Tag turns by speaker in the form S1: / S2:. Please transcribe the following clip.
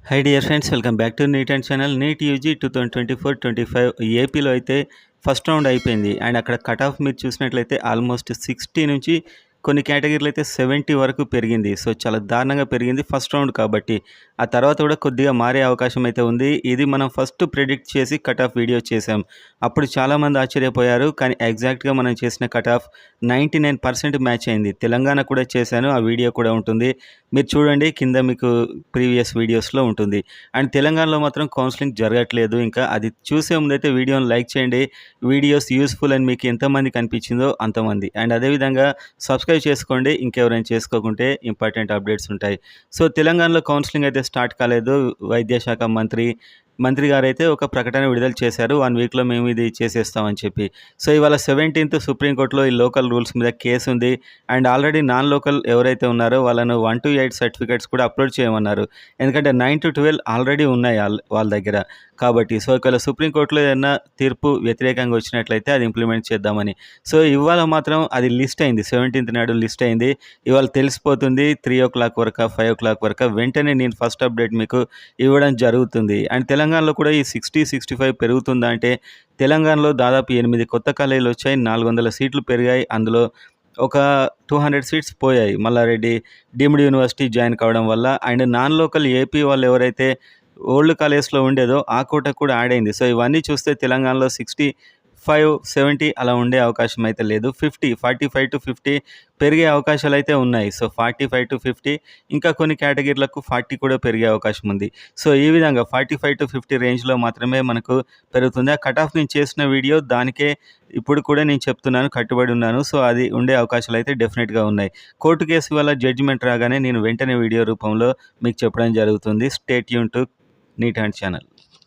S1: High dear friends, welcome back to NEET and channel. NEET UG 2024-25 ఏపీలో అయితే first round అయిపోయింది. And అక్కడ cut off మీరు చూసినట్లయితే ఆల్మోస్ట్ 60 నుంచి కొన్ని కేటగిరీలు అయితే 70 వరకు పెరిగింది. సో చాలా దారుణంగా పెరిగింది ఫస్ట్ రౌండ్ కాబట్టి. ఆ తర్వాత కూడా కొద్దిగా మారే అవకాశం అయితే ఉంది. ఇది మనం ఫస్ట్ ప్రెడిక్ట్ చేసి కట్ ఆఫ్ వీడియో చేసాం. అప్పుడు చాలామంది ఆశ్చర్యపోయారు. కానీ ఎగ్జాక్ట్గా మనం చేసిన కట్ ఆఫ్ 99% మ్యాచ్ అయింది. తెలంగాణ కూడా చేశాను, ఆ వీడియో కూడా ఉంటుంది, మీరు చూడండి, కింద మీకు ప్రీవియస్ వీడియోస్లో ఉంటుంది. అండ్ తెలంగాణలో మాత్రం కౌన్సిలింగ్ జరగట్లేదు. ఇంకా అది చూసే ముందైతే వీడియోని లైక్ చేయండి. వీడియోస్ యూస్ఫుల్ అని మీకు ఎంతమందికి అనిపించిందో అంతమంది. అండ్ అదేవిధంగా సబ్స్క్రైబ్ చేసుకోండి ఇంకెవరైనా చేసుకోకుంటే, ఇంపార్టెంట్ అప్డేట్స్ ఉంటాయి. సో తెలంగాణలో కౌన్సిలింగ్ అయితే స్టార్ట్ కాలేదు. వైద్య శాఖ మంత్రి గారైతే ఒక ప్రకటన విడుదల చేశారు, 1 వీక్లో మేము ఇది చేసేస్తామని చెప్పి. సో ఇవాళ 17th సుప్రీంకోర్టులో ఈ లోకల్ రూల్స్ మీద కేసు ఉంది. అండ్ ఆల్రెడీ నాన్ లోకల్ ఎవరైతే ఉన్నారో వాళ్ళను 1 to 8 సర్టిఫికేట్స్ కూడా అప్లోడ్ చేయమన్నారు. ఎందుకంటే 9 to 12 ఆల్రెడీ ఉన్నాయి వాళ్ళ దగ్గర కాబట్టి. సో ఒకవేళ సుప్రీంకోర్టులో ఏదైనా తీర్పు వ్యతిరేకంగా వచ్చినట్లయితే అది ఇంప్లిమెంట్ చేద్దామని. సో ఇవాళ మాత్రం అది లిస్ట్ అయింది, 17th నాడు లిస్ట్ అయింది. ఇవాళ తెలిసిపోతుంది 3 o'clock వరకు 5 o'clock వరకు. వెంటనే నేను ఫస్ట్ అప్డేట్ మీకు ఇవ్వడం జరుగుతుంది. అండ్ తెలంగాణలో కూడా ఈ 60-65 పెరుగుతుందా అంటే, తెలంగాణలో దాదాపు 8 కొత్త కాలేజీలు వచ్చాయి, 400 సీట్లు పెరిగాయి. అందులో ఒక 200 సీట్స్ పోయాయి మల్లారెడ్డి డీమ్డ్ యూనివర్సిటీ జాయిన్ కావడం వల్ల. అండ్ నాన్ లోకల్ ఏపీ వాళ్ళు ఎవరైతే ఓల్డ్ కాలేజ్లో ఉండేదో ఆ కోట కూడా యాడ్ అయింది. సో ఇవన్నీ చూస్తే తెలంగాణలో 65-70 అలా ఉండే అవకాశం అయితే లేదు. 45 to 50 పెరిగే అవకాశాలు అయితే ఉన్నాయి. సో 45 to 50, ఇంకా కొన్ని కేటగిరీలకు 40 కూడా పెరిగే అవకాశం ఉంది. సో ఈ విధంగా 45 to 50 రేంజ్లో మాత్రమే మనకు పెరుగుతుంది. ఆ కట్ ఆఫ్ నేను చేసిన వీడియో దానికే ఇప్పుడు కూడా నేను చెప్తున్నాను, కట్టుబడి ఉన్నాను. సో అది ఉండే అవకాశాలు అయితే డెఫినెట్గా ఉన్నాయి. కోర్టు కేసు వల్ల జడ్జిమెంట్ రాగానే నేను వెంటనే వీడియో రూపంలో మీకు చెప్పడం జరుగుతుంది. Stay tune to NEET and channel.